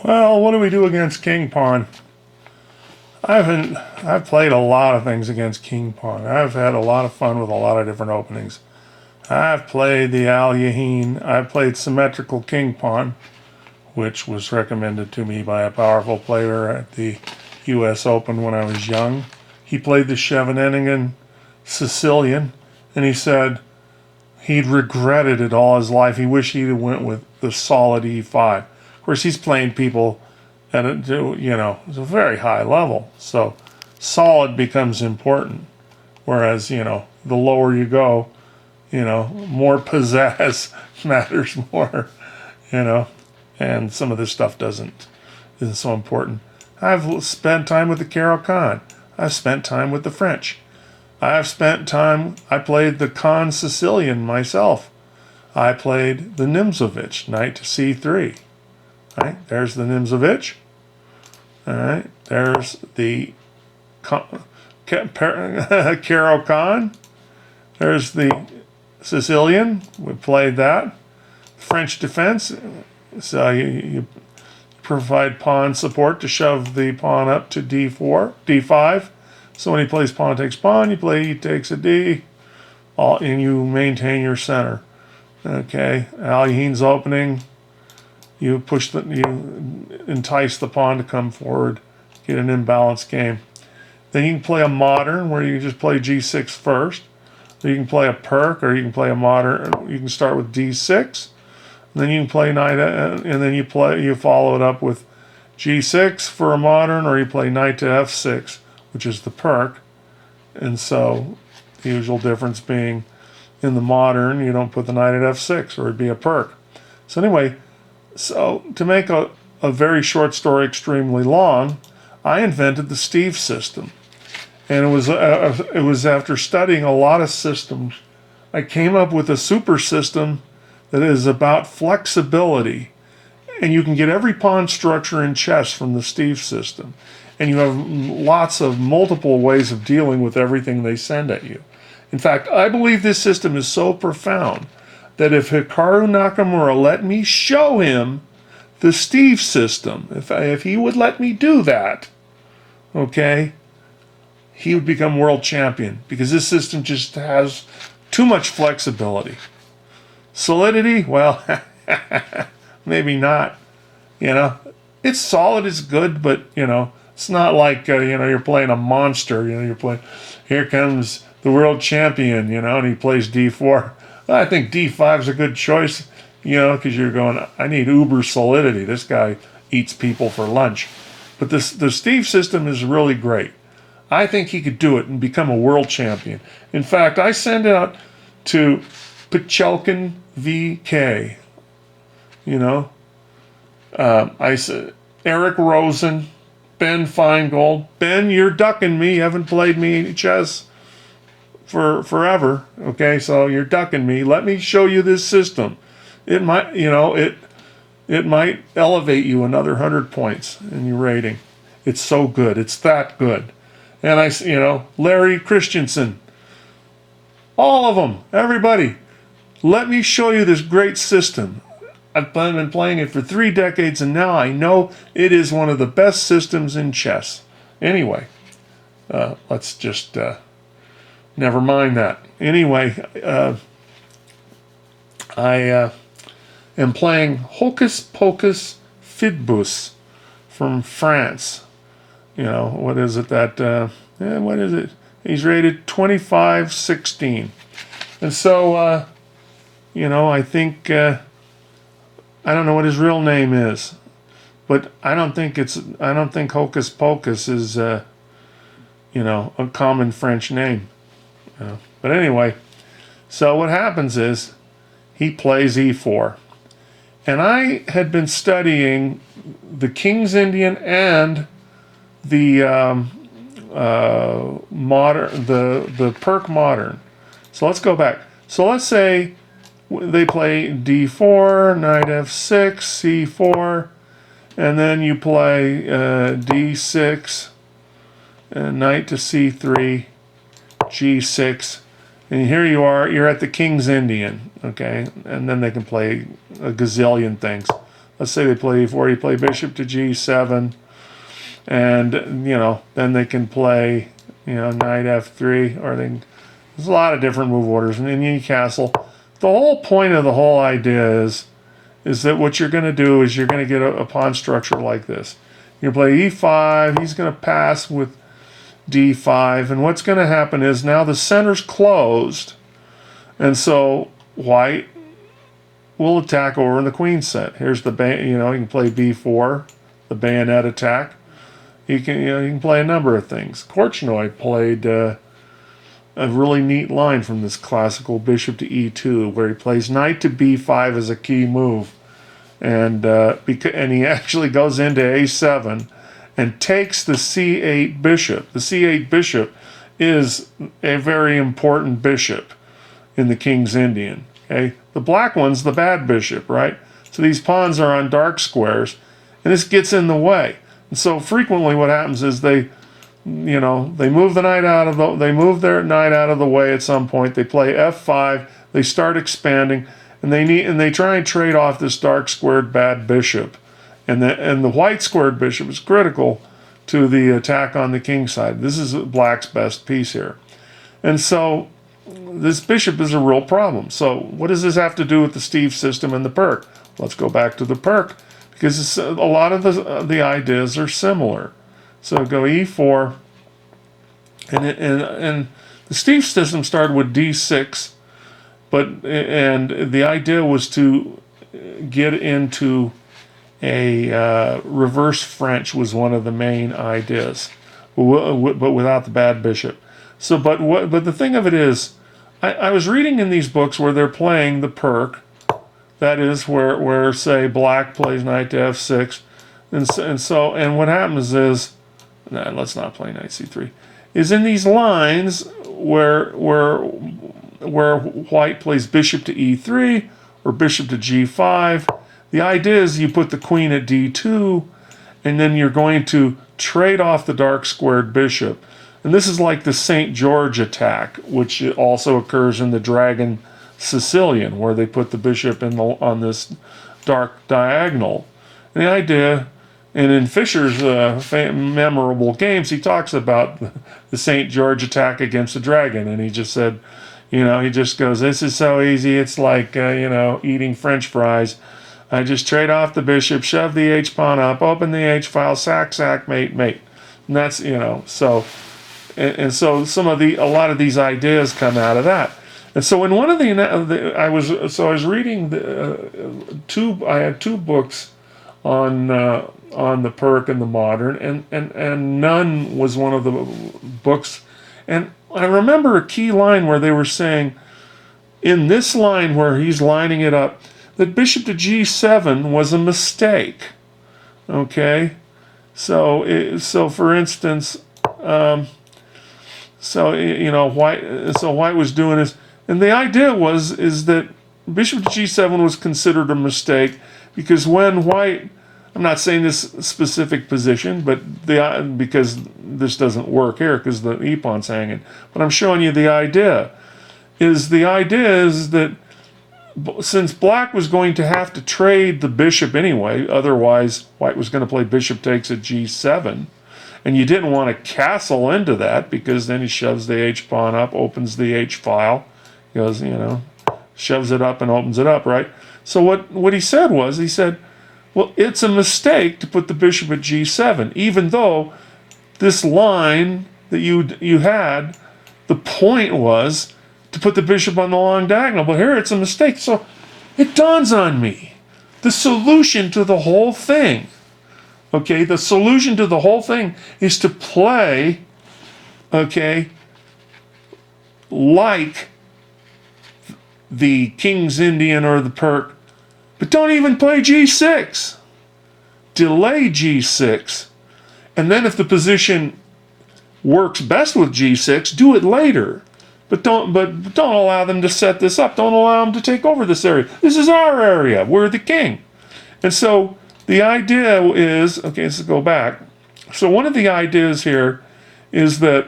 Well, what do we do against King Pawn? I've played a lot of things against King Pawn. I've had a lot of fun with a lot of different openings. I've played the Al Yahin. I've played symmetrical King Pawn, which was recommended to me by a powerful player at the U.S. Open when I was young. He played the Scheveningen Sicilian, and he said he'd regretted it all his life. He wished he'd went with the solid E5. Of course, he's playing people at a, it's a very high level. So solid becomes important. Whereas, the lower you go, more pizzazz matters more, and some of this stuff isn't so important. I've spent time with the Caro-Kann. I've spent time with the French. I played the Kann Sicilian myself. I played the Nimzovich, knight to c3. Right, there's the Nimzovich. All right, there's the Caro-Kann. There's the Sicilian. We played that. French defense. So you provide pawn support to shove the pawn up to d4, d5. So when he plays pawn takes pawn, you play e takes a d, and you maintain your center. Okay, Al Yahin's opening. You entice the pawn to come forward, get an imbalanced game. Then you can play a modern where you just play g6 first. Or you can play a perk, or you can play a modern. You can start with d6. And then you can play knight, and then you follow it up with g6 for a modern, or you play knight to f6, which is the perk. And so the usual difference being in the modern, you don't put the knight at f6, or it'd be a perk. So anyway, to make a very short story extremely long, I invented the Steve system. And it was after studying a lot of systems, I came up with a super system that is about flexibility. And you can get every pawn structure in chess from the Steve system. And you have lots of multiple ways of dealing with everything they send at you. In fact, I believe this system is so profound that if Hikaru Nakamura let me show him the Steve system, if he would let me do that, okay, he would become world champion, because this system just has too much flexibility. Solidity, well, maybe not. It's solid, it's good, but it's not like you're playing a monster. You're playing. Here comes the world champion, and he plays d4. I think d5 is a good choice, because you're going, I need uber solidity. This guy eats people for lunch. But the Steve system is really great. I think he could do it and become a world champion. In fact, I send out to Pichelkin VK, I said, Eric Rosen, Ben Feingold. Ben, you're ducking me. You haven't played me chess for forever. Okay, so you're ducking me. Let me show you this system. It might, it might elevate you another 100 points in your rating. It's so good. It's that good. And Larry Christensen, all of them, everybody, let me show you this great system. I've been playing it for 3 decades, and now I know it is one of the best systems in chess. Anyway, let's just never mind that. Anyway, I am playing Hocus Pocus Fidbus from France. What is it that, what is it? He's rated 25-16. And so, I think, I don't know what his real name is, but I don't think Hocus Pocus is, a common French name. But anyway, so what happens is he plays e4. And I had been studying the King's Indian and the modern, the Perk modern. So let's go back. So let's say they play d4, knight f6, c4, and then you play d6, knight to c3, g6, and here you are, you're at the King's Indian, okay? And then they can play a gazillion things. let's say they play e4, you play bishop to g7, and then they can play knight f3, or there's a lot of different move orders, and then you castle. The whole point of the whole idea is that what you're going to do is you're going to get a pawn structure like this. You play e5, he's going to pass with d5, and what's going to happen is now the center's closed, and so white will attack over in the queen set. Here's the you can play b4, the bayonet attack. You can play a number of things. Korchnoi played a really neat line from this classical bishop to e2, where he plays knight to b5 as a key move, and he actually goes into a7 and takes the c8 bishop. The c8 bishop is a very important bishop in the King's Indian. Okay, the black one's the bad bishop, right? So these pawns are on dark squares, and this gets in the way. And so frequently, what happens is they move their knight out of the way at some point. They play f5. They start expanding, and they try and trade off this dark squared bad bishop. And the white squared bishop is critical to the attack on the king side. This is black's best piece here. And so this bishop is a real problem. So what does this have to do with the Steve system and the perk? Let's go back to the perk, because a lot of the ideas are similar. So go e4, and the Steve system started with d6, and the idea was to get into a reverse French was one of the main ideas, but without the bad bishop. So, but the thing of it is, I was reading in these books where they're playing the perk, that is where say black plays knight to f6, and what happens is, let's not play knight c3, is in these lines where white plays bishop to e3 or bishop to g5. The idea is you put the queen at d2, and then you're going to trade off the dark squared bishop. And this is like the St. George attack, which also occurs in the Dragon Sicilian, where they put the bishop on this dark diagonal. And the idea, and in Fischer's memorable games, he talks about the St. George attack against the dragon, and he just said, he just goes, this is so easy, it's like, eating French fries. I just trade off the bishop, shove the h-pawn up, open the h-file, sack, sack, mate, mate. And that's, so, and so a lot of these ideas come out of that. And so in one of I was reading I had two books on the perk and the modern, and none was one of the books. And I remember a key line where they were saying, in this line where he's lining it up, that bishop to g7 was a mistake. Okay, so for instance, white was doing this, and the idea is that bishop to g7 was considered a mistake because when white, I'm not saying this specific position, but because this doesn't work here because the e-pawn's hanging, but I'm showing you the idea is that since black was going to have to trade the bishop anyway, otherwise white was going to play bishop takes at g7, and you didn't want to castle into that because then he shoves the h-pawn up, opens the h-file, goes, shoves it up and opens it up, right? So what he said was, well, it's a mistake to put the bishop at g7, even though this line that you had, the point was to put the bishop on the long diagonal, but here it's a mistake. So it dawns on me, the solution to the whole thing, okay, the solution to the whole thing is to play, okay, like the King's Indian or the perk, but don't even play g6. Delay g6. And then if the position works best with g6, do it later. But don't allow them to set this up. Don't allow them to take over this area. This is our area. We're the king. And so the idea is, okay, let's go back. So one of the ideas here is that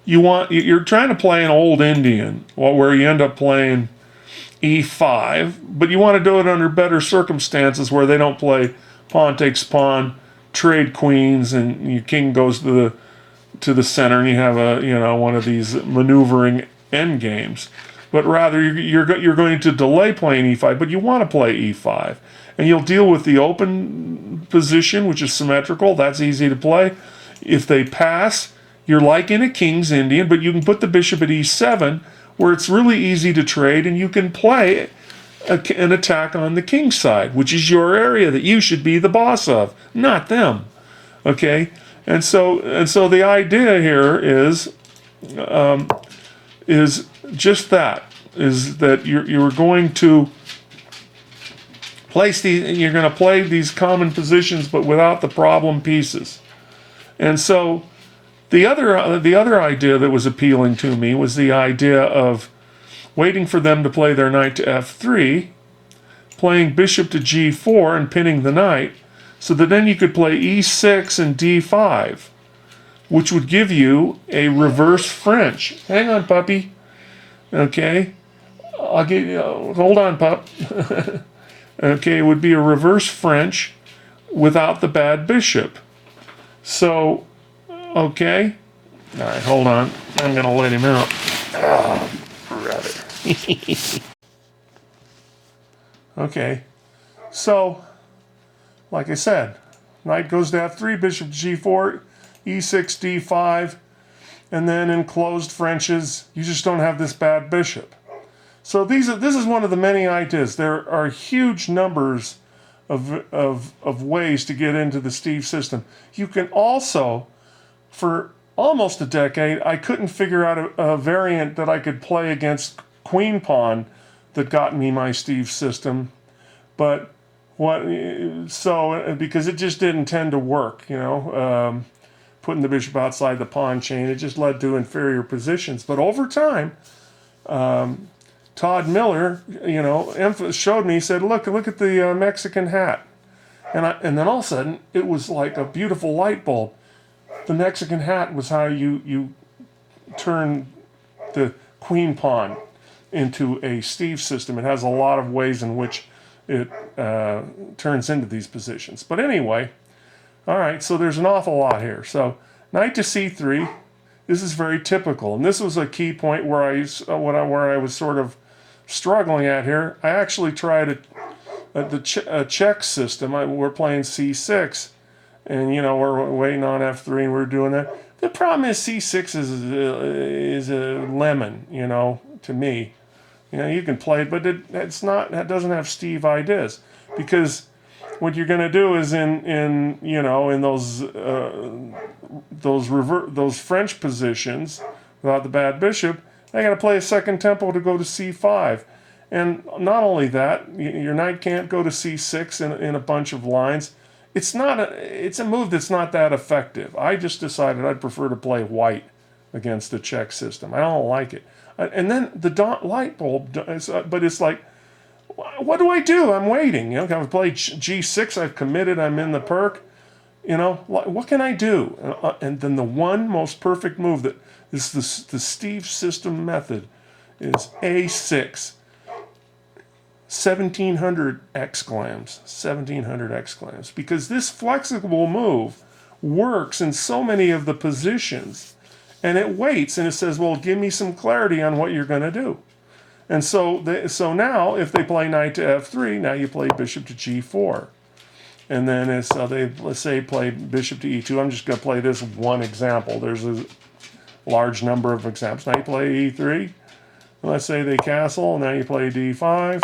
you're trying to play an old Indian, where you end up playing e5, but you want to do it under better circumstances where they don't play pawn takes pawn, trade queens, and your king goes to the center, and you have one of these maneuvering end games. But rather, you're going to delay playing e5, but you want to play e5, and you'll deal with the open position, which is symmetrical. That's easy to play. If they pass, you're like in a King's Indian, but you can put the bishop at e7, where it's really easy to trade, and you can play an attack on the king side, which is your area that you should be the boss of, not them. Okay, and so the idea here is just that, is that you're going to you're going to play these common positions, but without the problem pieces. And so the other idea that was appealing to me was the idea of waiting for them to play their knight to f3, playing bishop to g4 and pinning the knight, so that then you could play e6 and d5, which would give you a reverse French. Hang on, puppy. Okay, I'll give you. Hold on, pup. Okay, it would be a reverse French without the bad bishop. So, okay. All right, hold on. I'm going to let him out. Oh, brother. Okay. So, like I said, knight goes to f3, bishop to g4, e6, d5, and then in closed Frenches, you just don't have this bad bishop. So this is one of the many ideas. There are huge numbers of ways to get into the Steve system. You can also, for almost a decade, I couldn't figure out a variant that I could play against queen pawn that got me my Steve system. But because it just didn't tend to work, putting the bishop outside the pawn chain, it just led to inferior positions. But over time, Todd Miller, showed me. He said, "Look at the Mexican hat," and then all of a sudden it was like a beautiful light bulb. The Mexican hat was how you turn the queen pawn into a Steve system. It has a lot of ways in which it turns into these positions. But anyway, all right. So there's an awful lot here. So knight to c3. This is very typical, and this was a key point where I was sort of struggling at here. I actually tried a check system. We're playing c6, and we're waiting on f3, and we're doing that. The problem is c6 is a lemon, to me. You can play it, but that doesn't have Steve ideas, because what you're going to do is in those French positions without the bad bishop, I got to play a second tempo to go to c5. And not only that, your knight can't go to c6 in a bunch of lines. It's a move that's not that effective. I just decided I'd prefer to play white against the check system. I don't like it. And then the light bulb, but it's like, what do I do? I'm waiting. I've played g6, I've committed, I'm in the perk. What can I do? And then the one most perfect move that is the Steve system method is a6. 1700 exclams. 1700 exclams. Because this flexible move works in so many of the positions, and it waits and it says, well, give me some clarity on what you're going to do. And so now if they play knight to f3, now you play bishop to g4. And then let's say play bishop to e2. I'm just going to play this one example. There's a large number of examples. Now you play e3. Let's say they castle, and now you play d5.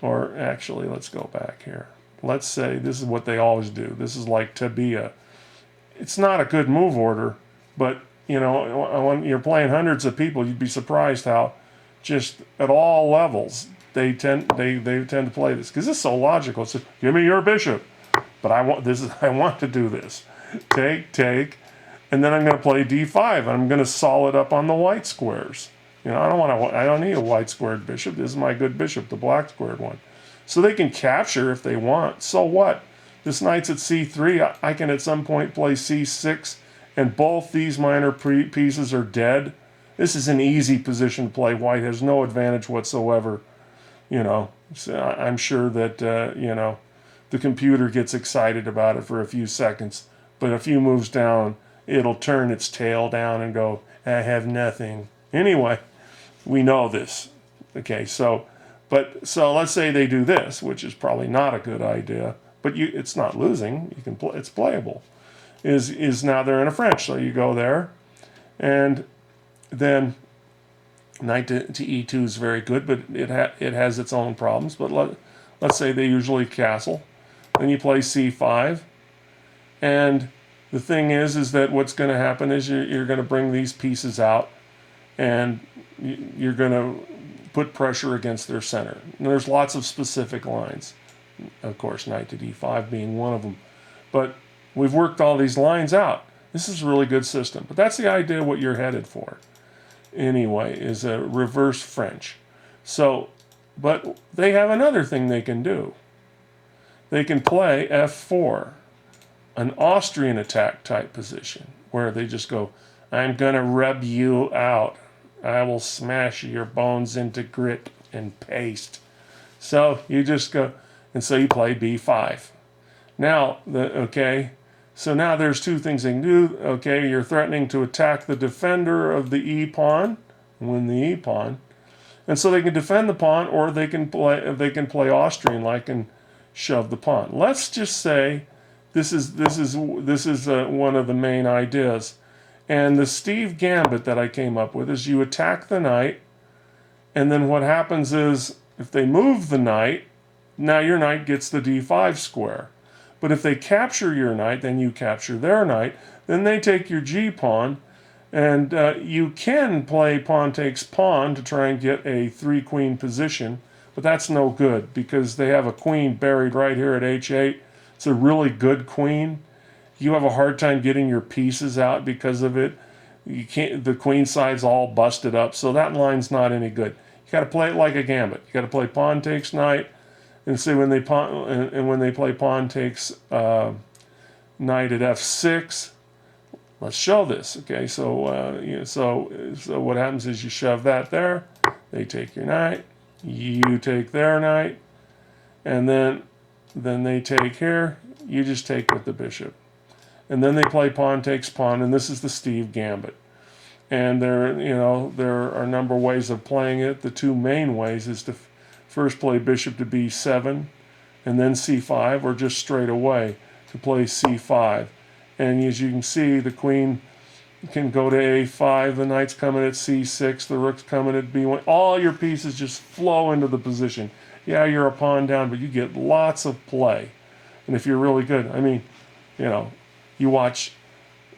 Or actually, let's go back here. Let's say this is what they always do. This is like Tabia. It's not a good move order, but when you're playing hundreds of people, you'd be surprised how just at all levels they tend to play this, because it's so logical. It's give me your bishop, but I want to do this. Take, and then I'm going to play d5. I'm going to solid up on the white squares. I don't need a white squared bishop. This is my good bishop, the black squared one. So they can capture if they want. So what? This knight's at c3. I can at some point play c6, and both these minor pieces are dead, This is an easy position to play. White has no advantage whatsoever. You know, so I'm sure that, you know, the computer gets excited about it for a few seconds, but a few moves down, it'll turn its tail down and go, I have nothing. Anyway, we know this. Okay, so let's say they do this, which is probably not a good idea, but it's not losing. You can play, it's playable. Is now they're in a French, so you go there, and then knight to e2 is very good, but it has its own problems. But let's say they usually castle. Then you play c5, and the thing is that what's going to happen is you're going to bring these pieces out, and you're going to put pressure against their center. And there's lots of specific lines, of course, knight to d5 being one of them. But we've worked all these lines out. This is a really good system. But that's the idea what you're headed for. Anyway, is a reverse French. So, but they have another thing they can do. They can play f4, an Austrian attack type position, where they just go, I'm going to rub you out. I will smash your bones into grit and paste. So you just go, and so you play b5. Now, so now there's two things they can do. Okay, you're threatening to attack the defender of the e pawn, win the e pawn, and so they can defend the pawn, or they can play Austrian like and shove the pawn. Let's just say this is one of the main ideas, and the Steve Gambit that I came up with is you attack the knight, and then what happens is if they move the knight, now your knight gets the d5 square. But if they capture your knight, then you capture their knight. Then they take your g-pawn, and you can play pawn takes pawn to try and get a 3-queen position, but that's no good because they have a queen buried right here at h8. It's a really good queen. You have a hard time getting your pieces out because of it. You can't. The queen side's all busted up, so that line's not any good. You got to play it like a gambit. You got to play pawn takes knight. And say when they play pawn takes knight at f6, let's show this. Okay, so so what happens is you shove that there. They take your knight, you take their knight, and then they take here. You just take with the bishop, and then they play pawn takes pawn, and this is the Steve Gambit. And there are a number of ways of playing it. The two main ways is to first play bishop to b7 and then c5, or just straight away to play c5. And as you can see, the queen can go to a5, the knight's coming at c6, the rook's coming at b1. All your pieces just flow into the position. Yeah, you're a pawn down, but you get lots of play. And if you're really good, I mean, you watch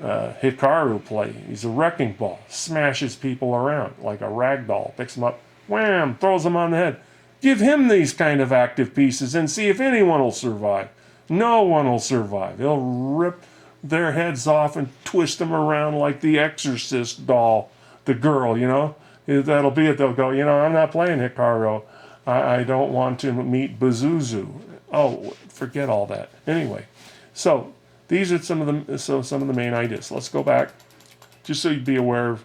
Hikaru play. He's a wrecking ball, smashes people around like a rag doll, picks them up, wham, throws them on the head. Give him these kind of active pieces and see if anyone will survive. No one will survive. He'll rip their heads off and twist them around like the Exorcist doll, the girl, That'll be it. They'll go, I'm not playing Hikaru. I don't want to meet Bazuzu. Oh, forget all that. Anyway, so these are some of the main ideas. Let's go back, just so you'd be aware of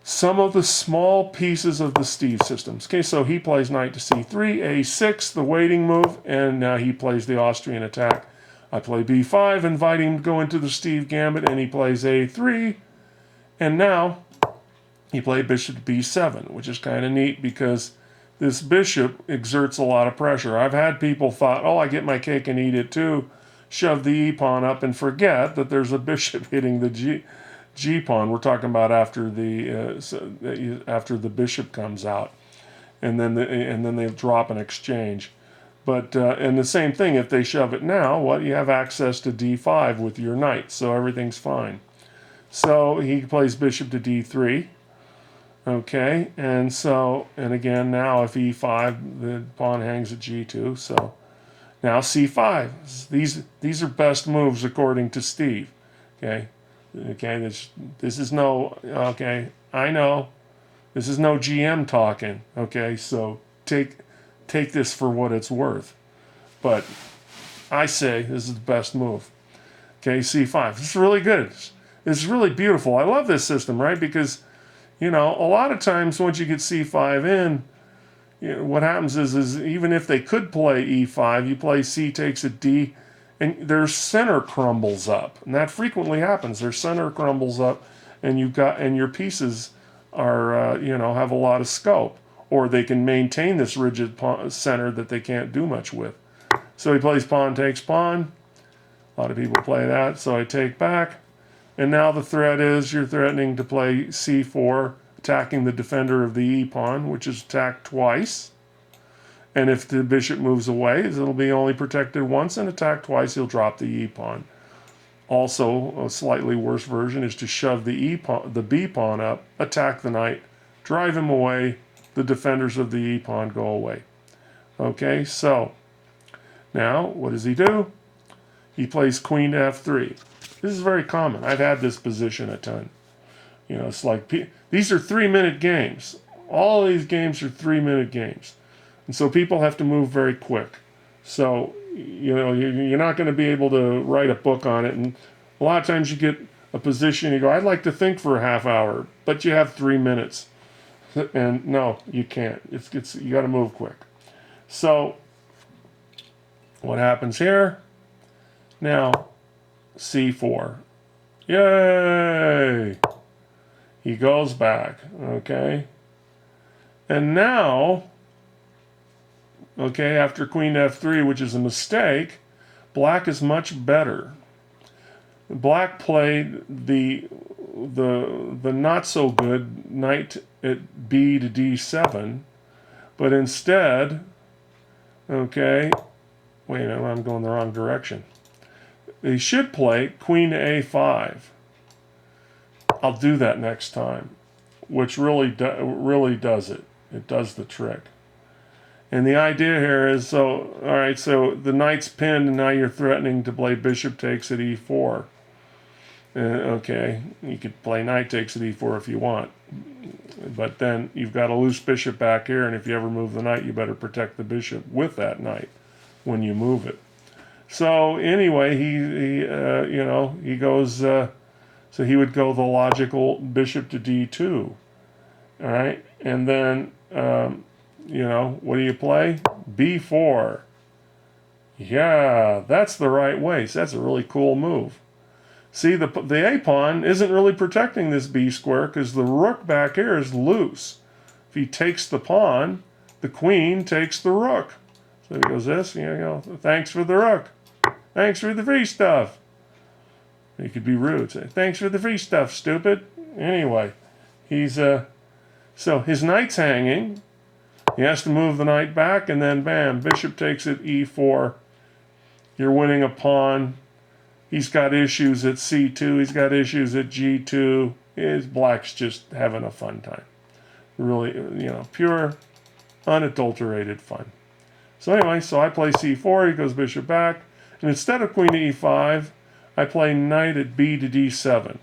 some of the small pieces of the Steve systems. Okay, so he plays knight to c3, a6, the waiting move, and now he plays the Austrian attack. I play b5, invite him to go into the Steve Gambit, and he plays a3, and now he played bishop to b7, which is kind of neat because this bishop exerts a lot of pressure. I've had people thought, I get my cake and eat it too, shove the e-pawn up and forget that there's a bishop hitting the G-pawn. We're talking about after the bishop comes out, and then they drop an exchange. But and the same thing if they shove it now. You have access to d5 with your knight, so everything's fine. So he plays bishop to d3. Okay, and again now if e5, the pawn hangs at g2. So now c5. These are best moves according to Steve. Okay. Okay, this is no, I know, this is no GM talking, okay, so take this for what it's worth, but I say this is the best move. Okay, c5, this is really good, this is really beautiful. I love this system, right, because a lot of times once you get c5 in, what happens is even if they could play e5, you play c takes a d, and their center crumbles up, and that frequently happens. Their center crumbles up, and your pieces are have a lot of scope, or they can maintain this rigid center that they can't do much with. So he plays pawn takes pawn. A lot of people play that. So I take back, and now the threat is you're threatening to play c4, attacking the defender of the e pawn, which is attacked twice. And if the bishop moves away, it'll be only protected once, and attacked twice, he'll drop the e pawn. Also, a slightly worse version is to shove the b pawn up, attack the knight, drive him away, the defenders of the e pawn go away. Okay, so now what does he do? He plays queen to f3. This is very common. I've had this position a ton. It's like these are 3-minute games. All of these games are 3-minute games. And so people have to move very quick. So, you're not going to be able to write a book on it. And a lot of times you get a position, you go, I'd like to think for a half hour, but you have 3 minutes. And no, you can't. You got to move quick. So, what happens here? Now, c4. Yay! He goes back, okay? And now, okay, after queen f3, which is a mistake, black is much better. Black played the not so good knight at b to d7, but instead, okay, wait a minute, I'm going the wrong direction. They should play queen to a5. I'll do that next time, which really does it. It does the trick. And the idea here is, all right, so the knight's pinned, and now you're threatening to play bishop takes at e4. Okay, you could play knight takes at e4 if you want. But then you've got a loose bishop back here, and if you ever move the knight, you better protect the bishop with that knight when you move it. So anyway, he goes, so he would go the logical bishop to d2. All right, and then, what do you play? b4. Yeah, that's the right way. So that's a really cool move. See, the a pawn isn't really protecting this b square because the rook back here is loose. If he takes the pawn, the queen takes the rook. So he goes this, thanks for the rook. Thanks for the free stuff. He could be rude. Say, thanks for the free stuff, stupid. Anyway, so his knight's hanging. He has to move the knight back, and then bam, bishop takes at e4. You're winning a pawn. He's got issues at c2. He's got issues at g2. Black's just having a fun time. Really, pure, unadulterated fun. So anyway, so I play c4. He goes bishop back. And instead of queen to e5, I play knight at b to d7.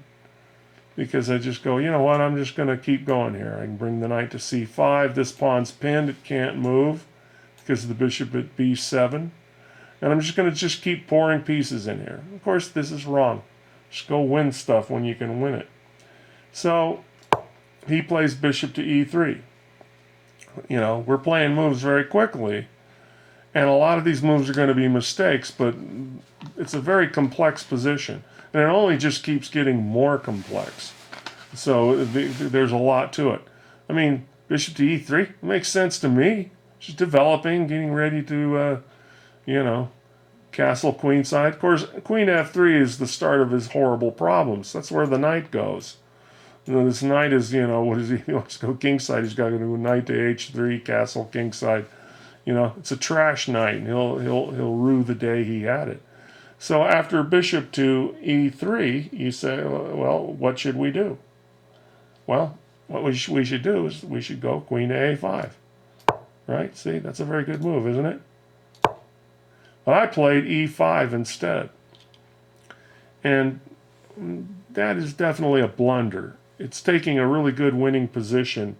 Because I just go, you know what, I'm just going to keep going here. I can bring the knight to c5. This pawn's pinned. It can't move because of the bishop at b7. And I'm just going to keep pouring pieces in here. Of course, this is wrong. Just go win stuff when you can win it. So he plays bishop to e3. We're playing moves very quickly. And a lot of these moves are going to be mistakes, but it's a very complex position. And it only just keeps getting more complex. So there's a lot to it. I mean, bishop to e3, it makes sense to me. Just developing, getting ready to, castle queenside. Of course, queen f3 is the start of his horrible problems. That's where the knight goes. This knight is, what is he? He wants to go kingside. He's got to do knight to h3, castle kingside. It's a trash knight, and he'll rue the day he had it. So after bishop to e3, you say, well, what should we do? Well, what we should do is we should go queen to a5. Right? See, that's a very good move, isn't it? But I played e5 instead. And that is definitely a blunder. It's taking a really good winning position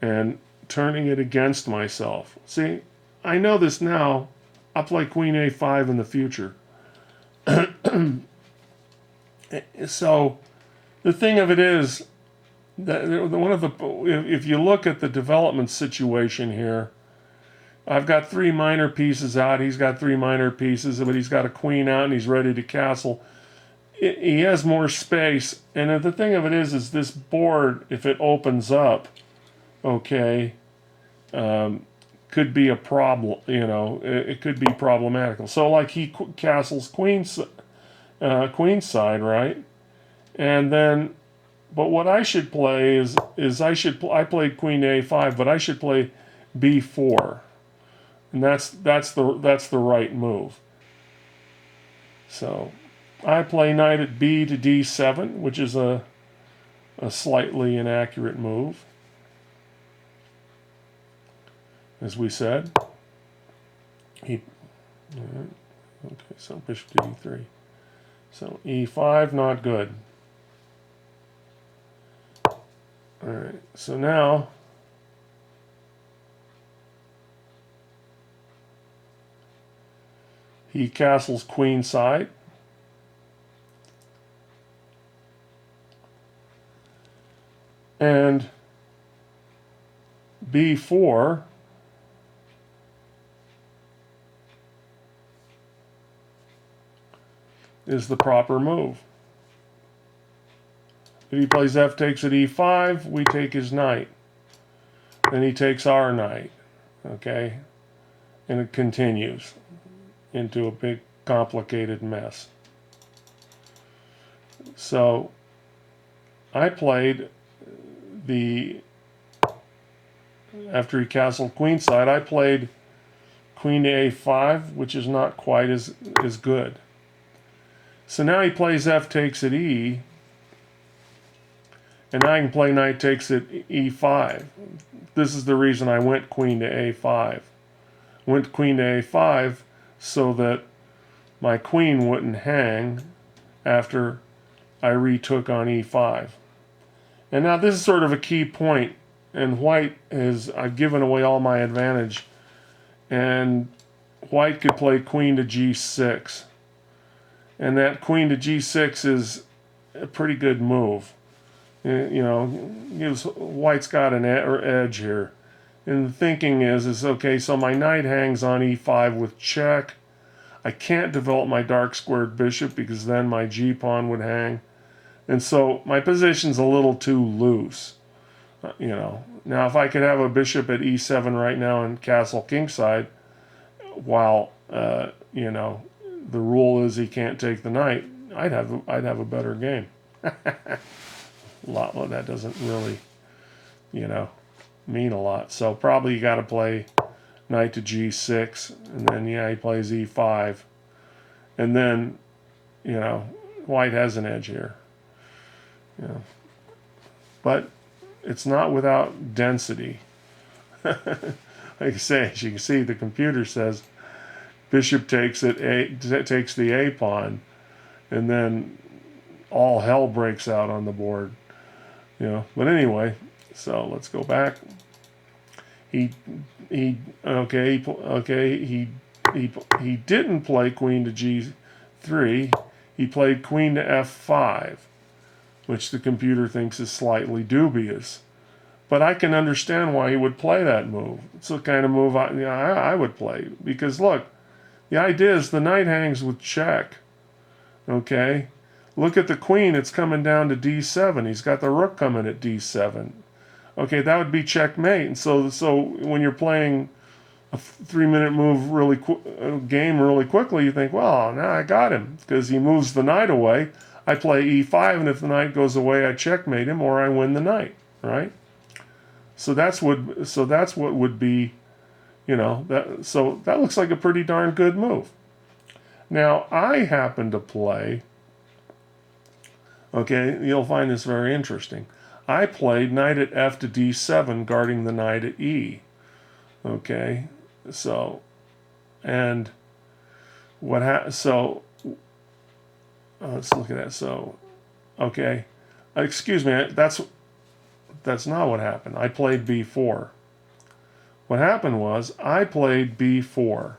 and turning it against myself. See, I know this now. I'll play queen a5 in the future. So the thing of it is, one of the, if you look at the development situation here, I've got 3 minor pieces out. He's got 3 minor pieces, but he's got a queen out and he's ready to castle. He has more space, and the thing of it is this board, if it opens up, okay, could be a problem. You know, it could be problematical. So like he castles queen side, right? And then, but what I should play is I played queen to a5, but I should play b4, and that's the right move. So I play knight at b to d7, which is a slightly inaccurate move, as we said. Okay, so bishop to d3. So e5, not good. All right, so now he castles queen side. And b4 is the proper move. If he plays f takes at e5, we take his knight. Then he takes our knight, okay? And it continues into a big complicated mess. So I played after he castled queenside, I played queen to a5, which is not quite as good. So now he plays f takes at e, and now I can play knight takes at e5. This is the reason I went queen to a5. Went queen to a5 so that my queen wouldn't hang after I retook on e5. And now this is sort of a key point, and white is, I've given away all my advantage, and white could play queen to g6. And that queen to g6 is a pretty good move. You know, white's got an edge here. And the thinking is okay, so my knight hangs on e5 with check. I can't develop my dark squared bishop because then my g-pawn would hang. And so my position's a little too loose. You know, now if I could have a bishop at e7 right now and castle kingside, while, you know, the rule is he can't take the knight, I'd have a better game. Well, that doesn't really, you know, mean a lot. So probably you got to play knight to g6, and then yeah, he plays e5, and then, you know, white has an edge here. Yeah, but it's not without density. Like I say, as you can see, the computer says bishop takes takes the a pawn, and then all hell breaks out on the board. You know, but anyway, so let's go back. He didn't play queen to g3. He played queen to f5, which the computer thinks is slightly dubious. But I can understand why he would play that move. It's the kind of move I would play. Because look, the idea is the knight hangs with check. Okay? Look at the queen, it's coming down to d7. He's got the rook coming at d7. Okay, that would be checkmate. And so when you're playing a 3-minute move game really quickly, you think, well, now I got him. Because he moves the knight away. I play e5, and if the knight goes away, I checkmate him, or I win the knight, right? So that's what would be, you know, that looks like a pretty darn good move. Now I happen to play. Okay, you'll find this very interesting. I played knight at f to d7, guarding the knight at e. Okay, so, and let's look at that. So, okay, excuse me, that's not what happened. I played b4. What happened was I played b4.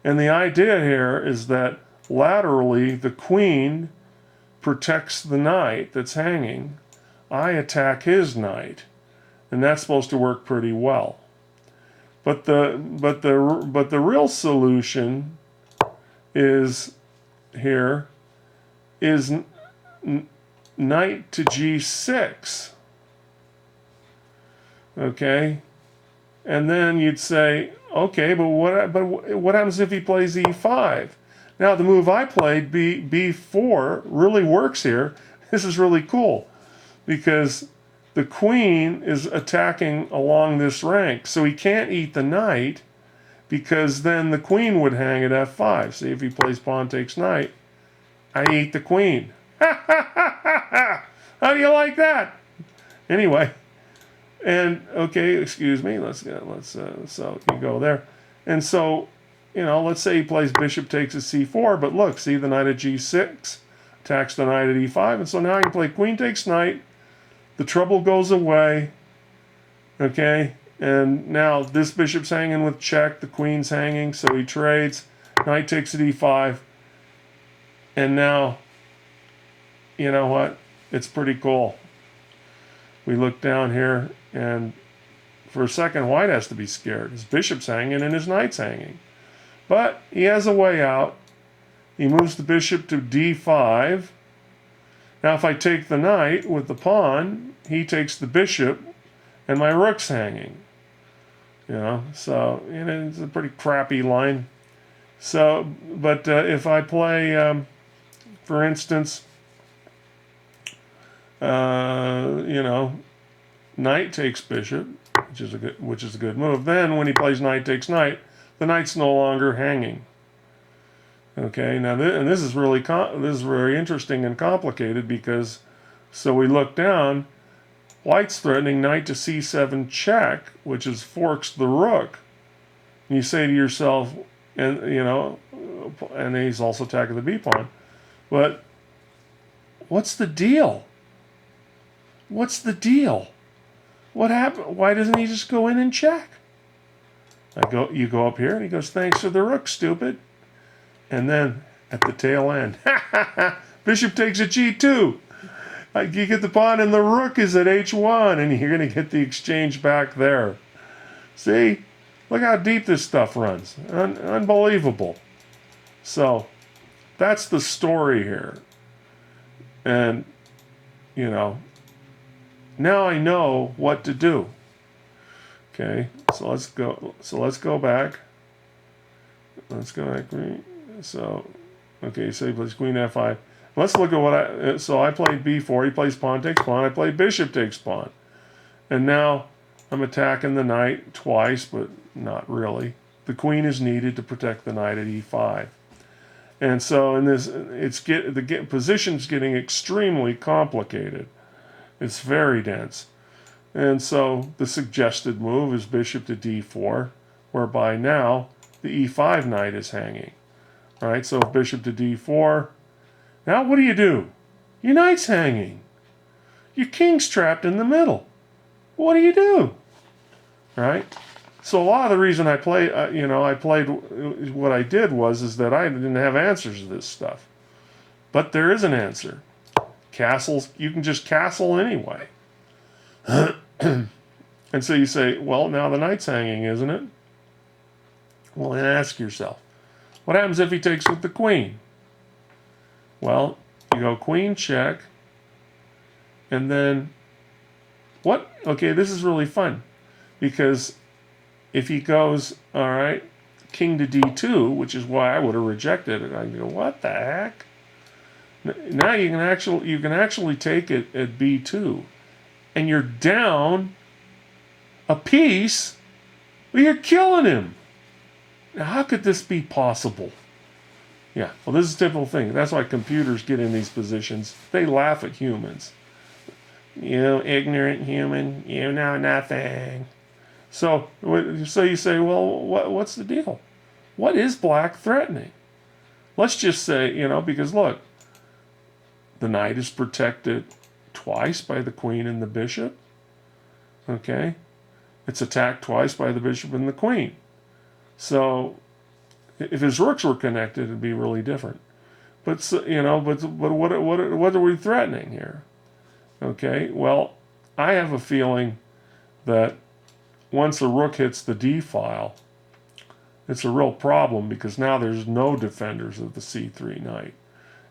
And the idea here is that laterally the queen protects the knight that's hanging. I attack his knight, and that's supposed to work pretty well. But the real solution is here is knight to g6. Okay, and then you'd say, okay, but what happens if he plays e5? Now the move I played, b4, really works here. This is really cool because the queen is attacking along this rank, so he can't eat the knight because then the queen would hang at f5. See, if he plays pawn takes knight, I eat the queen. How do you like that? Anyway, and okay, excuse me. So you go there, and so let's say he plays bishop takes a c4, but look, see the knight at g6 attacks the knight at e5, and so now you can play queen takes knight. The trouble goes away, okay? And now this bishop's hanging with check, the queen's hanging, so he trades. Knight takes at e5. And now, you know what? It's pretty cool. We look down here, and for a second, white has to be scared. His bishop's hanging and his knight's hanging. But he has a way out. He moves the bishop to d5. Now if I take the knight with the pawn, he takes the bishop, and my rook's hanging. So it's a pretty crappy line. So, but if I play, for instance, knight takes bishop, which is a good move. Then when he plays knight takes knight, the knight's no longer hanging. Okay, now this is really this is very interesting and complicated because, so we look down, white's threatening knight to c7 check, which is forks the rook. And you say to yourself, and and he's also attacking the b pawn, but what's the deal? What's the deal? What happened? Why doesn't he just go in and check? You go up here, and he goes, thanks for the rook, stupid. And then at the tail end, bishop takes at g2. You get the pawn and the rook is at h1, and you're going to get the exchange back there. See? Look how deep this stuff runs. Unbelievable. So that's the story here. And, now I know what to do. Okay, so let's go back. Let's go back. So, okay, so he plays queen f5. Let's look at so I played b4, he plays pawn takes pawn, I play bishop takes pawn. And now I'm attacking the knight twice, but not really. The queen is needed to protect the knight at e5. And so in this, the position's getting extremely complicated. It's very dense. And so the suggested move is bishop to d4, whereby now the e5 knight is hanging. All right, so bishop to d4. Now what do? Your knight's hanging. Your king's trapped in the middle. What do you do? Right? So a lot of the reason I played, what I did is that I didn't have answers to this stuff. But there is an answer. Castles, you can just castle anyway. And so you say, well, now the knight's hanging, isn't it? Well, then ask yourself, what happens if he takes with the queen? Well, you go queen check, and then what? Okay, this is really fun, because if he goes, all right, king to d2, which is why I would have rejected it, I go, what the heck? Now you can actually take it at b2, and you're down a piece, but you're killing him. Now, how could this be possible? Yeah, well, this is a typical thing. That's why computers get in these positions. They laugh at humans. You ignorant human, you know nothing. So you say, well, what's the deal? What is black threatening? Let's just say, because look, the knight is protected twice by the queen and the bishop. Okay? It's attacked twice by the bishop and the queen. So if his rooks were connected, it'd be really different. But what are we threatening here? Okay, well, I have a feeling that once a rook hits the d file, it's a real problem because now there's no defenders of the c3 knight.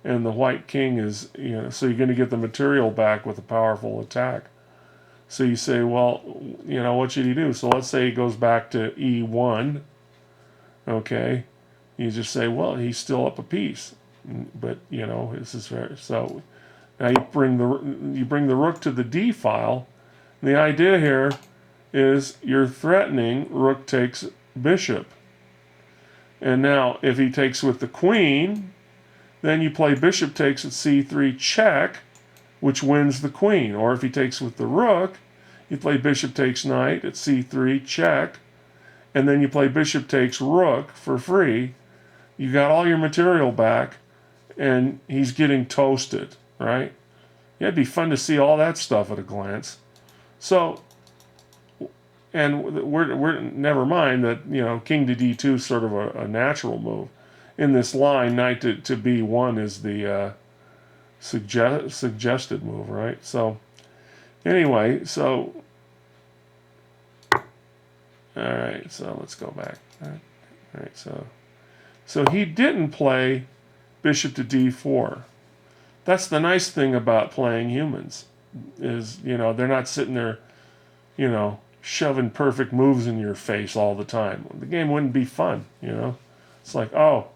And the white king is, so you're going to get the material back with a powerful attack. So you say, well, what should he do? So let's say he goes back to e1. Okay, you just say, well, he's still up a piece, but this is very, so now you bring the rook to the d file. And the idea here is you're threatening rook takes bishop, and now if he takes with the queen, then you play bishop takes at c3 check, which wins the queen. Or if he takes with the rook, you play bishop takes knight at c3 check, and then you play bishop takes rook for free. You got all your material back, and he's getting toasted, right? Yeah, it'd be fun to see all that stuff at a glance. So, and we're never mind that king to d2 is sort of a natural move. In this line, knight to b1 is the suggested move, right? So, anyway, so all right, so let's go back. All right, so he didn't play bishop to d4. That's the nice thing about playing humans, is they're not sitting there, shoving perfect moves in your face all the time. The game wouldn't be fun, It's like, oh,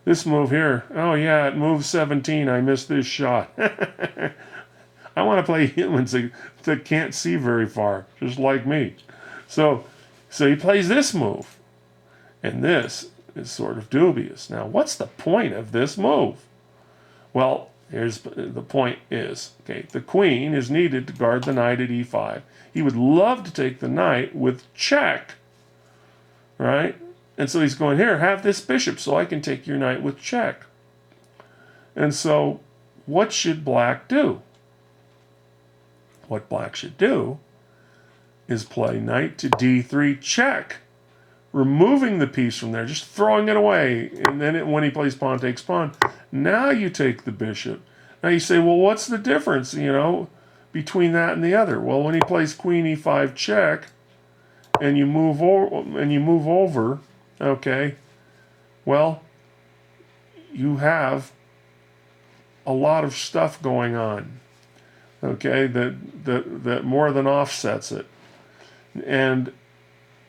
this move here, oh yeah, at move 17, I missed this shot. I want to play humans that can't see very far, just like me. So he plays this move, and this is sort of dubious. Now, what's the point of this move? Well, here's the point is, okay, the queen is needed to guard the knight at e5. He would love to take the knight with check, right? And so he's going, here, have this bishop so I can take your knight with check. And so what should black do? What black should do is play knight to d3 check, removing the piece from there, just throwing it away. And then when he plays pawn takes pawn, now you take the bishop. Now you say, well, what's the difference, between that and the other? Well, when he plays queen e5 check, and you move over, okay, well, you have a lot of stuff going on, okay, that more than offsets it. And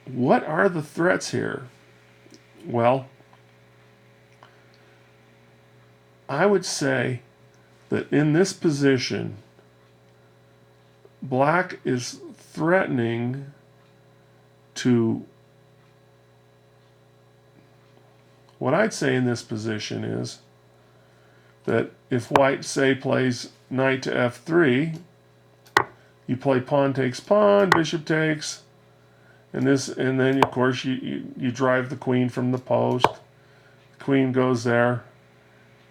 what are the threats here? Well, I would say that in this position, black is threatening to, what I'd say in this position is that if white, say, plays knight to f3, you play pawn takes pawn, bishop takes, and then of course you drive the queen from the post. The queen goes there,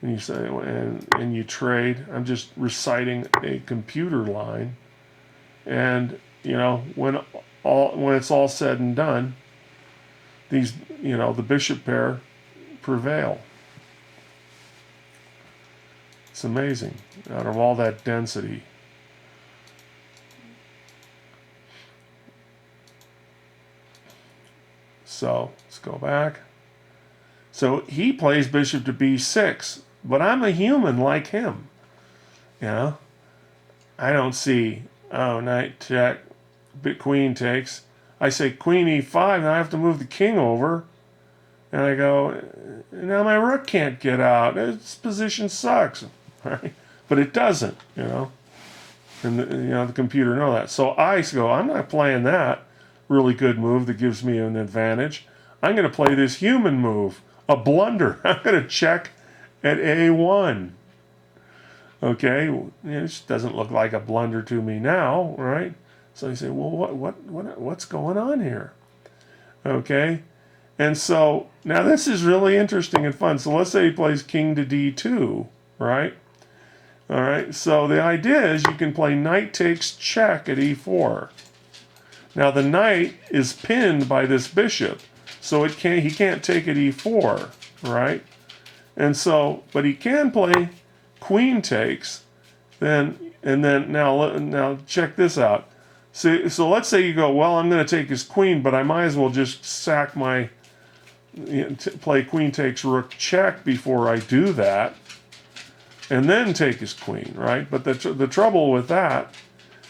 and you say, and you trade. I'm just reciting a computer line, and when it's all said and done, these the bishop pair prevail. It's amazing, out of all that density. So let's go back. So he plays bishop to b6, but I'm a human like him. I don't see, oh, knight check, queen takes. I say queen e5, and I have to move the king over. And I go, now my rook can't get out. Its position sucks, right? But it doesn't, And the computer know that. So I go, I'm not playing that really good move that gives me an advantage. I'm going to play this human move, a blunder. I'm going to check at a1. Okay, it doesn't look like a blunder to me now, right? So you say, well, what's going on here? Okay, and so now this is really interesting and fun. So let's say he plays king to d2, right? All right, so the idea is you can play knight takes check at e4. Now the knight is pinned by this bishop, so he can't take at e4, right? And so, but he can play queen takes. Then And then now check this out. So let's say you go, well, I'm going to take his queen, but I might as well just sack my, play queen takes rook check before I do that, and then take his queen, right? But the trouble with that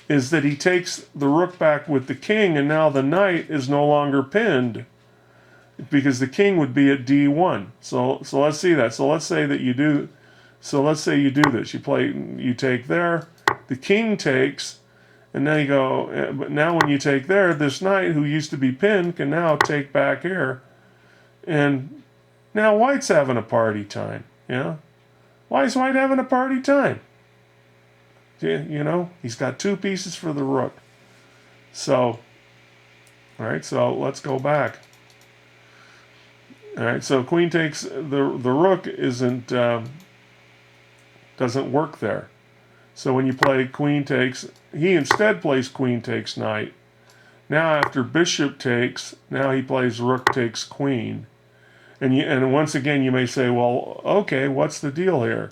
is that he takes the rook back with the king, and now the knight is no longer pinned because the king would be at d1. So let's see that. So let's say that you do. So let's say you do this. You take there, the king takes, and now you go. But now when you take there, this knight who used to be pinned can now take back here, and now white's having a party time. Yeah, why is white having a party time? You know, he's got 2 pieces for the rook. So, all right, so let's go back. All right, so queen takes, the rook doesn't work there. So when you play queen takes, he instead plays queen takes knight. Now after bishop takes, now he plays rook takes queen. And once again you may say, well, okay, what's the deal here?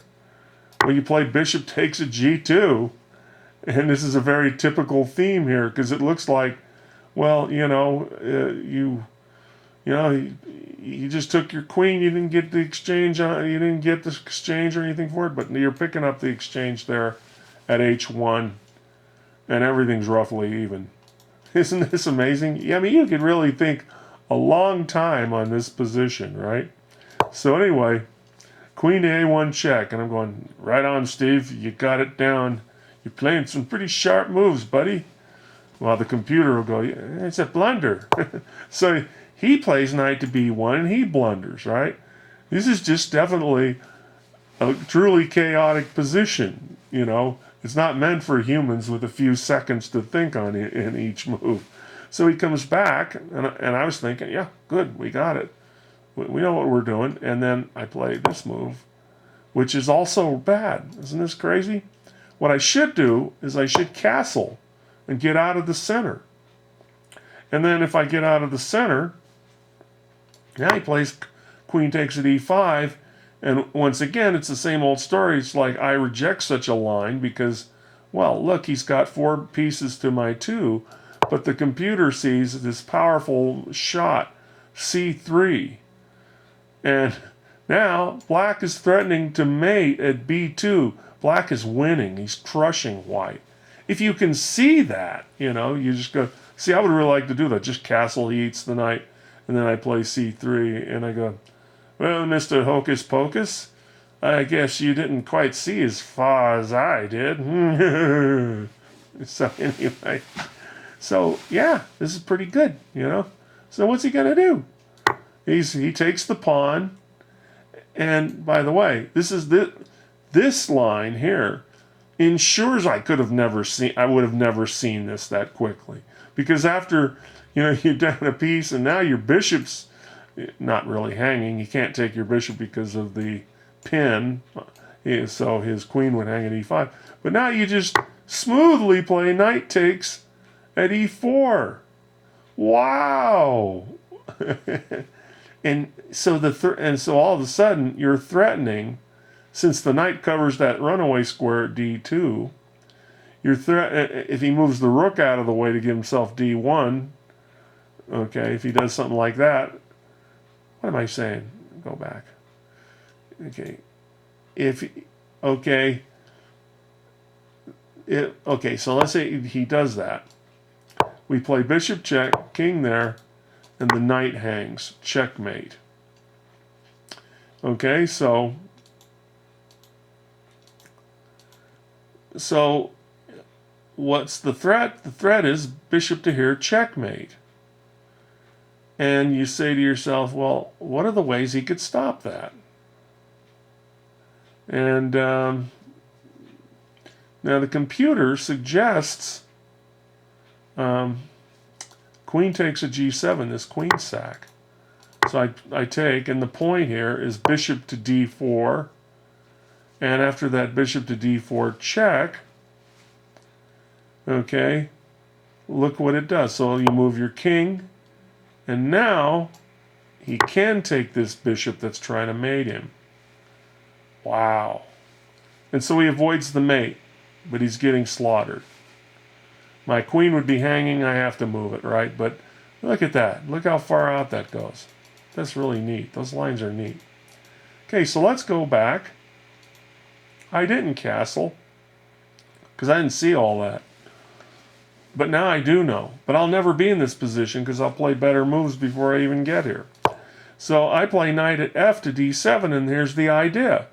Well, you play bishop takes at g2, and this is a very typical theme here because it looks like, well, you just took your queen. You didn't get the exchange on. You didn't get the exchange or anything for it, but you're picking up the exchange there at h1, and everything's roughly even. Isn't this amazing? Yeah, I mean, you could really think a long time on this position, right? So anyway, queen to a1 check, and I'm going, right on, Steve. You got it down. You're playing some pretty sharp moves, buddy. Well, the computer will go, yeah, it's a blunder. So he plays knight to b1, and he blunders, right? This is just definitely a truly chaotic position, you know. It's not meant for humans with a few seconds to think on it in each move. So he comes back, and I was thinking, yeah, good, we got it. We know what we're doing. And then I play this move, which is also bad. Isn't this crazy? What I should do is I should castle and get out of the center. And then if I get out of the center, now he plays queen takes at e5. And once again, it's the same old story. It's like I reject such a line because, well, look, he's got 4 pieces to my 2. But the computer sees this powerful shot, c3. And now black is threatening to mate at b2. Black is winning. He's crushing white. If you can see that, you just go, see, I would really like to do that. Just castle, he eats the knight, and then I play c3, and I go, well, Mr. Hocus Pocus, I guess you didn't quite see as far as I did. So anyway, so yeah, this is pretty good, So what's he going to do? He takes the pawn, and by the way, this line here ensures I would have never seen this that quickly. Because after, you've done a piece and now your bishop's not really hanging. You can't take your bishop because of the pin. So his queen would hang at e5. But now you just smoothly play knight takes at e4. Wow. And so all of a sudden you're threatening, since the knight covers that runaway square at d2, if he moves the rook out of the way to give himself d1, okay, if he does something like that, what am I saying? Go back. Okay. So let's say he does that. We play bishop check, king there, and the knight hangs. Checkmate. Okay, so what's the threat? The threat is bishop to here, checkmate. And you say to yourself, well, what are the ways he could stop that? And now the computer suggests queen takes a g7, this queen sack. So I take, and the point here is bishop to d4. And after that bishop to d4 check, okay, look what it does. So you move your king, and now he can take this bishop that's trying to mate him. Wow. And so he avoids the mate. but he's getting slaughtered. My queen would be hanging, I have to move it, right? But look at that. Look how far out that goes. That's really neat. Those lines are neat. Okay, so let's go back. I didn't castle, because I didn't see all that. But now I do know. But I'll never be in this position, because I'll play better moves before I even get here. So I play knight at f to d7, and here's the idea.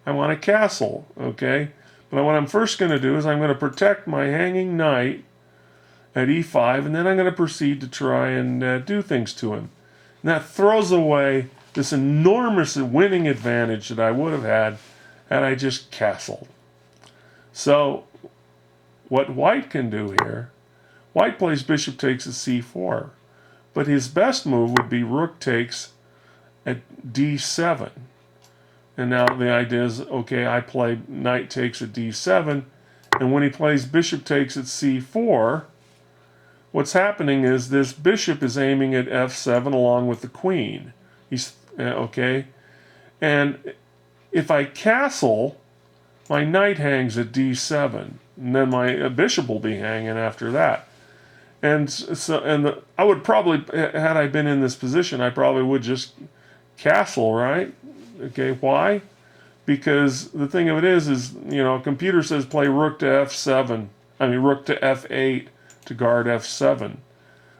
I want a castle, okay? But what I'm first going to do is I'm going to protect my hanging knight at e5, and then I'm going to proceed to try and do things to him. And that throws away this enormous winning advantage that I would have had I just castled. So what white can do here, white plays bishop takes at c4, but his best move would be rook takes at d7. And now the idea is, okay, I play knight takes at d7, and when he plays bishop takes at c4, what's happening is this bishop is aiming at f7 along with the queen. He's okay, and if I castle, my knight hangs at d7, and then my bishop will be hanging after that. And so, I would probably, had I been in this position, I probably would just castle, right? Okay, why? Because the thing of it is, you know, a computer says play rook to f7. I mean, rook to f8 to guard f7.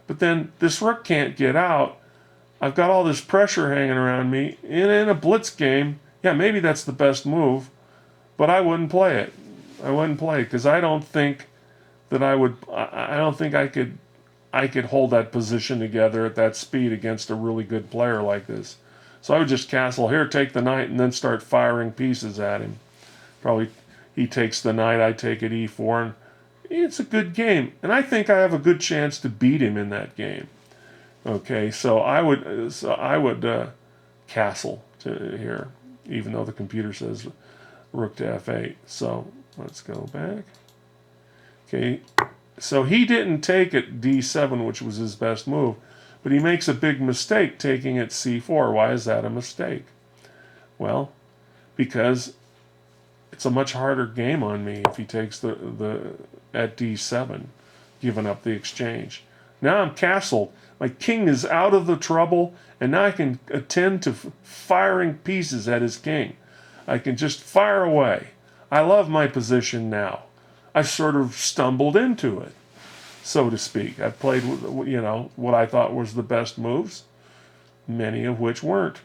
But then this rook can't get out. I've got all this pressure hanging around me. In a blitz game, yeah, maybe that's the best move, but I wouldn't play it. I wouldn't play it because I don't think that I would. I don't think I could hold that position together at that speed against a really good player like this. So I would just castle here, take the knight, and then start firing pieces at him. Probably he takes the knight, I take at e4, and it's a good game. And I think I have a good chance to beat him in that game. Okay, so I would castle to here, even though the computer says rook to f8. So let's go back. Okay, so he didn't take at d7, which was his best move, but he makes a big mistake taking at c4. Why is that a mistake? Well, because it's a much harder game on me if he takes the at d7, giving up the exchange. Now I'm castled. My king is out of the trouble, and now I can attend to firing pieces at his king. I can just fire away. I love my position now. I've sort of stumbled into it, so to speak. I've played, you know, what I thought was the best moves, many of which weren't.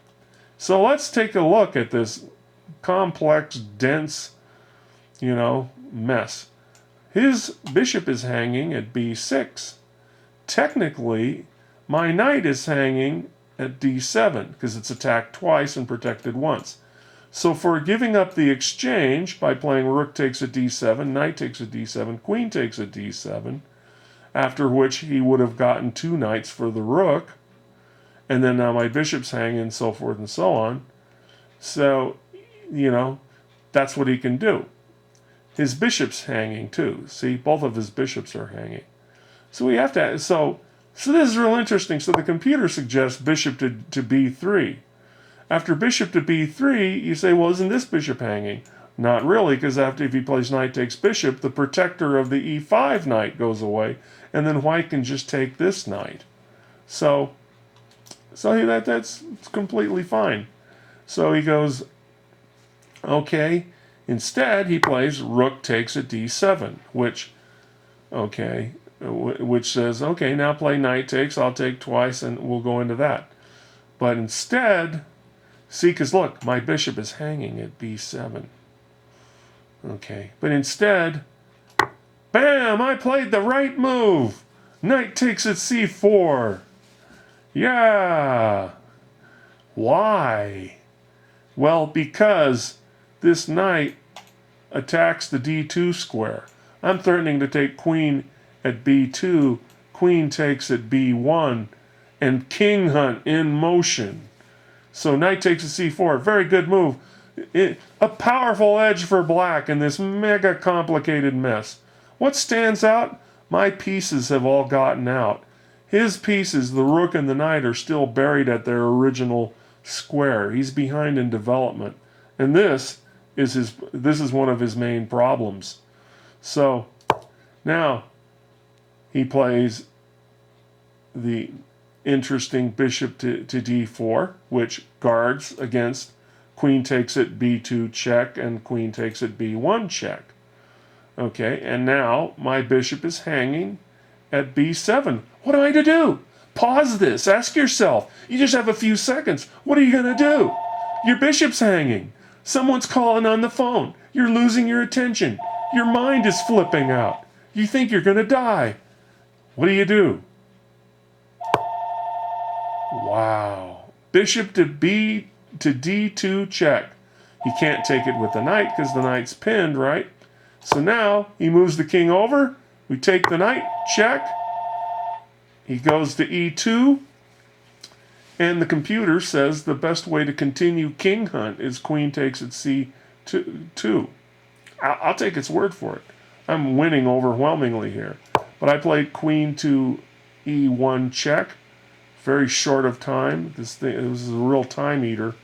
So let's take a look at this complex, dense, you know, mess. His bishop is hanging at b6. Technically, my knight is hanging at d7 because it's attacked twice and protected once. So for giving up the exchange by playing rook takes at d7, knight takes at d7, queen takes at d7, after which he would have gotten two knights for the rook, and then now my bishop's hanging and so forth and so on. So, you know, that's what he can do. His bishop's hanging too. See, both of his bishops are hanging. So we have to, so this is real interesting. So the computer suggests bishop to b3. After bishop to b3, you say, well, isn't this bishop hanging? Not really, because after if he plays knight takes bishop, the protector of the e5 knight goes away, and then white can just take this knight. So that's completely fine. So he goes, okay. Instead, he plays rook takes at d7, which says, okay, now play knight takes, I'll take twice, and we'll go into that. But instead, see, because look, my bishop is hanging at b7. Okay, but instead, bam, I played the right move. Knight takes at c4. Yeah. Why? Well, because this knight attacks the d2 square. I'm threatening to take queen at b2, queen takes at b1, and king hunt in motion. So knight takes at c4, very good move. A powerful edge for black in this mega complicated mess. What stands out? My pieces have all gotten out. His pieces, the rook and the knight, are still buried at their original square. He's behind in development. And this is one of his main problems. So now he plays the interesting bishop to d4, which guards against queen takes it b2 check and queen takes it b1 check. Okay, and now my bishop is hanging at b7. What am I to do? Pause this. Ask yourself. You just have a few seconds. What are you going to do? Your bishop's hanging. Someone's calling on the phone. You're losing your attention. Your mind is flipping out. You think you're going to die. What do? Wow. Bishop to d2 check. He can't take it with the knight because the knight's pinned, right? So now he moves the king over. We take the knight, check. He goes to e2. And the computer says the best way to continue king hunt is queen takes at c2. I'll take its word for it. I'm winning overwhelmingly here. But I played queen to e1 check. Very short of time. This was a real time eater.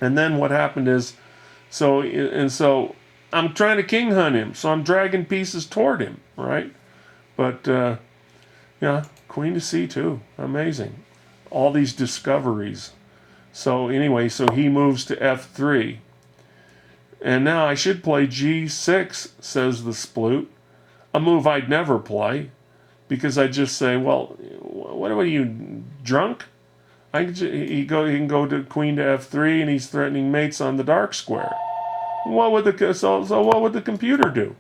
And then what happened is, so I'm trying to king hunt him. So I'm dragging pieces toward him, right? But yeah, queen to c2. Amazing. All these discoveries. So anyway, so he moves to f3. And now I should play g6, says the sploot. A move I'd never play. Because I just say, well, what are you, drunk? He can go to queen to f3, and he's threatening mates on the dark square. What would the computer do?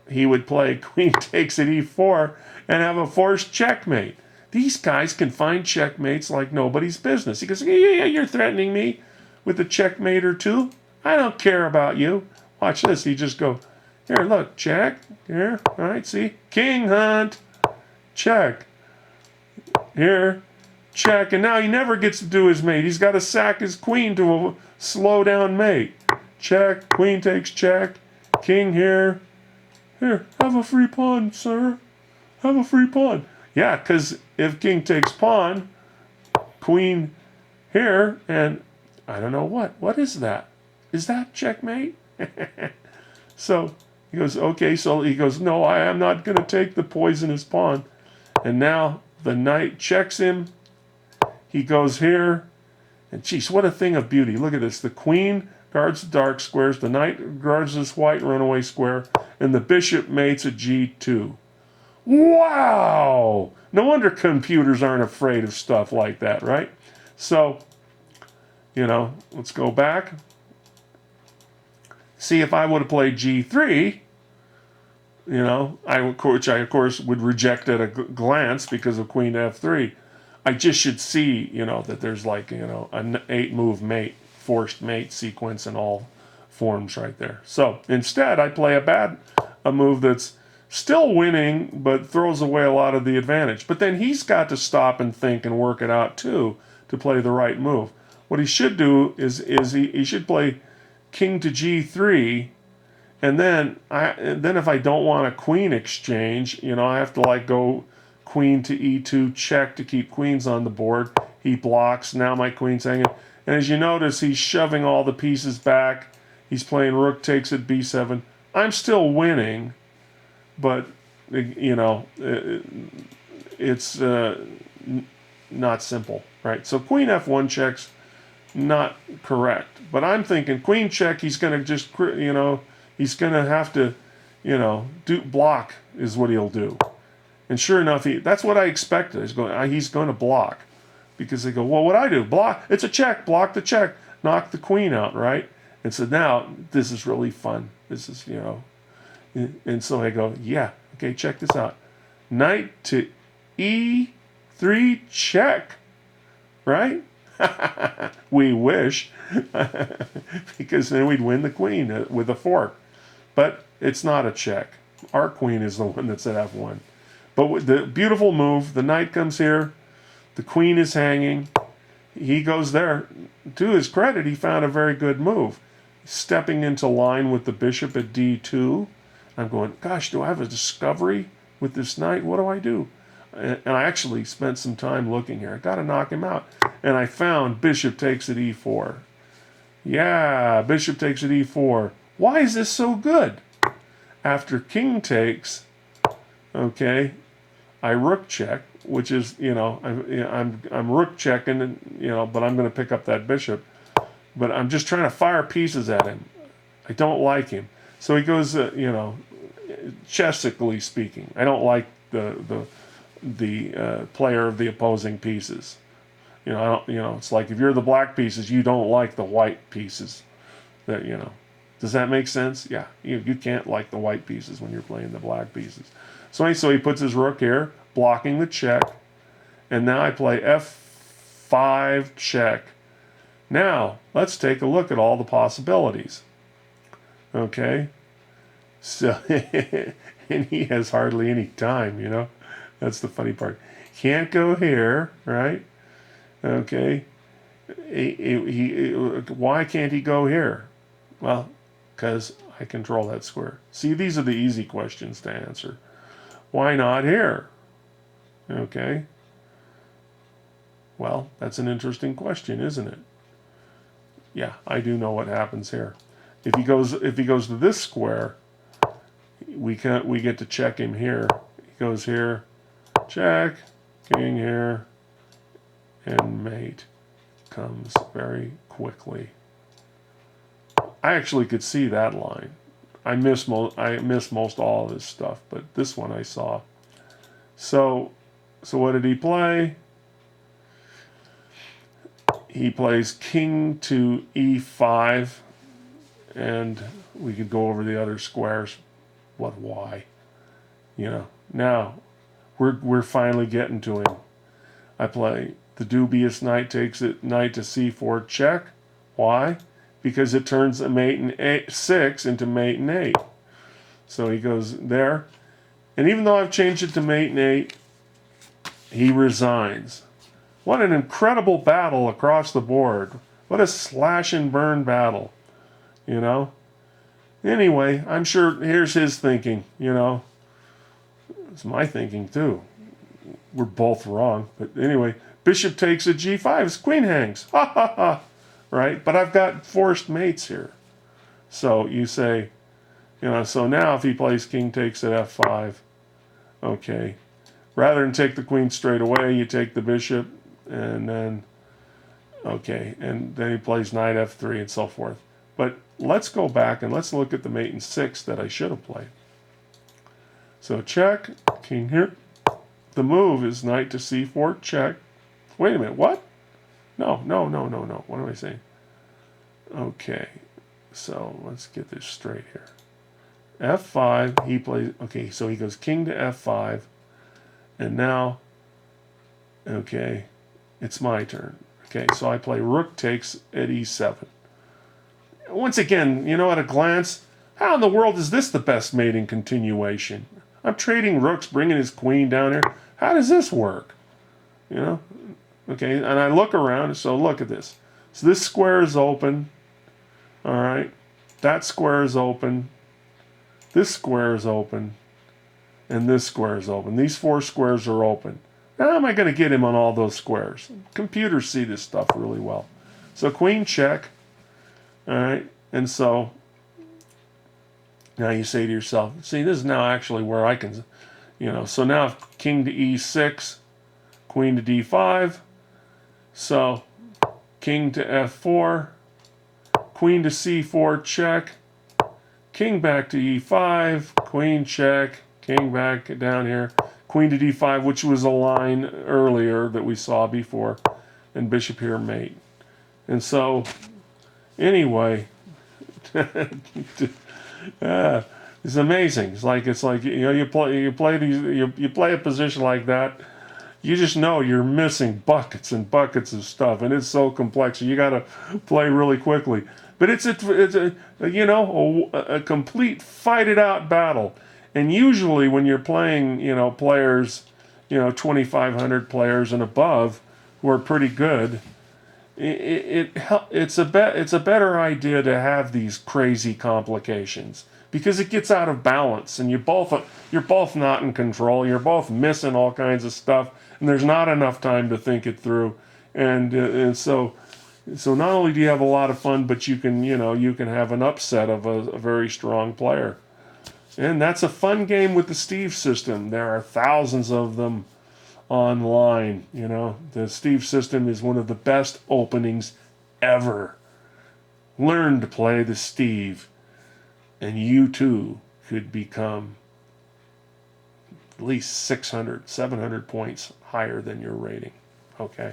He would play queen takes at e4 and have a forced checkmate. These guys can find checkmates like nobody's business. He goes, yeah, you're threatening me with a checkmate or two. I don't care about you. Watch this. He just go, here, look, check. Here, all right, see? King hunt. Check. Here, check. And now he never gets to do his mate. He's got to sack his queen to a slow down mate. Check. Queen takes check. King here. Here, have a free pawn, sir. Have a free pawn. Yeah, because if king takes pawn, queen here, and I don't know what. What is that? Is that checkmate? So he goes, okay. So he goes, no, I am not going to take the poisonous pawn. And now the knight checks him. He goes here. And geez, what a thing of beauty. Look at this. The queen guards the dark squares. The knight guards this white runaway square. And the bishop mates at g2. Wow! No wonder computers aren't afraid of stuff like that, right? So, let's go back. See, if I would have played g3, which I, of course, would reject at a glance because of queen to f3, I just should see, that there's like, an 8-move mate, forced mate sequence in all forms right there. So, instead, I play a move that's still winning, but throws away a lot of the advantage. But then he's got to stop and think and work it out too to play the right move. What he should do is he should play king to g3, and then if I don't want a queen exchange, I have to go queen to e2 check to keep queens on the board. He blocks. Now my queen's hanging, and as you notice, he's shoving all the pieces back. He's playing rook takes at b7. I'm still winning. But, it's not simple, right? So queen f1 checks, not correct. But I'm thinking queen check, he's going to just, he's going to have to, block is what he'll do. And sure enough, that's what I expected. He's going to block. Because they go, well, what I do? Block. It's a check. Block the check. Knock the queen out, right? And so now, this is really fun. This is, And so I go, yeah, okay, check this out. Knight to e3 check, right? We wish, because then we'd win the queen with a fork. But it's not a check. Our queen is the one that's at f1. But with the beautiful move, the knight comes here, the queen is hanging, he goes there. To his credit, he found a very good move. Stepping into line with the bishop at d2. I'm going, gosh, do I have a discovery with this knight? What do I do? And I actually spent some time looking here. I got to knock him out. And I found bishop takes at e4. Yeah, bishop takes at e4. Why is this so good? after king takes, okay, I rook check, which is, I'm rook checking, and, but I'm going to pick up that bishop. But I'm just trying to fire pieces at him. I don't like him. So he goes, chessically speaking, I don't like the player of the opposing pieces. It's like if you're the black pieces, you don't like the white pieces. Does that make sense? Yeah, you can't like the white pieces when you're playing the black pieces. So he puts his rook here, blocking the check, and now I play f5 check. Now let's take a look at all the possibilities. Okay, so and he has hardly any time. That's the funny part. Can't go here, right? Okay, why can't he go here? Well, because I control that square. See, these are the easy questions to answer. Why not here? Okay. Well, that's an interesting question, isn't it? Yeah, I do know what happens here. If he goes to this square, we get to check him here. He goes here, check, king here, and mate comes very quickly. I actually could see that line. I missed most all of this stuff, but this one I saw. So what did he play? He plays king to e5, and we could go over the other squares. What? Why? Now we're finally getting to him. I play the dubious knight takes it, knight to c4 check. Why? Because it turns a mate in 6 into mate in 8. So he goes there. And even though I've changed it to mate in 8, he resigns. What an incredible battle across the board. What a slash and burn battle. Anyway, I'm sure here's his thinking, It's my thinking too. We're both wrong. But anyway, bishop takes a g5. His queen hangs. Ha ha ha. Right? But I've got forced mates here. So you say, so now if he plays king takes at f5, okay. Rather than take the queen straight away, you take the bishop, and then, okay, and then he plays knight f3 and so forth. But let's go back and let's look at the mate in 6 that I should have played. So check, king here. The move is knight to c4, check. Wait a minute, what? No. What am I saying? Okay, so let's get this straight here. f5, he plays, okay, so he goes king to f5, and now, okay, it's my turn. Okay, so I play rook takes at e7. Once again, at a glance, how in the world is this the best mating continuation? I'm trading rooks, bringing his queen down here. How does this work? Okay, and I look around, so look at this. So this square is open, all right? That square is open, this square is open, and this square is open. These 4 squares are open. How am I going to get him on all those squares? Computers see this stuff really well. So queen check, all right? And so now you say to yourself, see, this is now actually where I can, so now king to e6, queen to d5, so king to f4, queen to c4 check, king back to e5, queen check, king back down here, queen to d5, which was a line earlier that we saw before, and bishop here mate. And so anyway, it's amazing. It's like you play a position like that, you just know you're missing buckets and buckets of stuff, and it's so complex. You got to play really quickly. But it's a complete fight it out battle. And usually when you're playing, players, 2,500 players and above who are pretty good, it's a better idea to have these crazy complications, because it gets out of balance, and you're both not in control. You're both missing all kinds of stuff, and there's not enough time to think it through. And so not only do you have a lot of fun, but you can have an upset of a very strong player. And that's a fun game with the Steve system. There are thousands of them online. You know, the Steve system is one of the best openings ever. Learn to play the Steve, and you too could become at least 600, 700 points higher than your rating. Okay.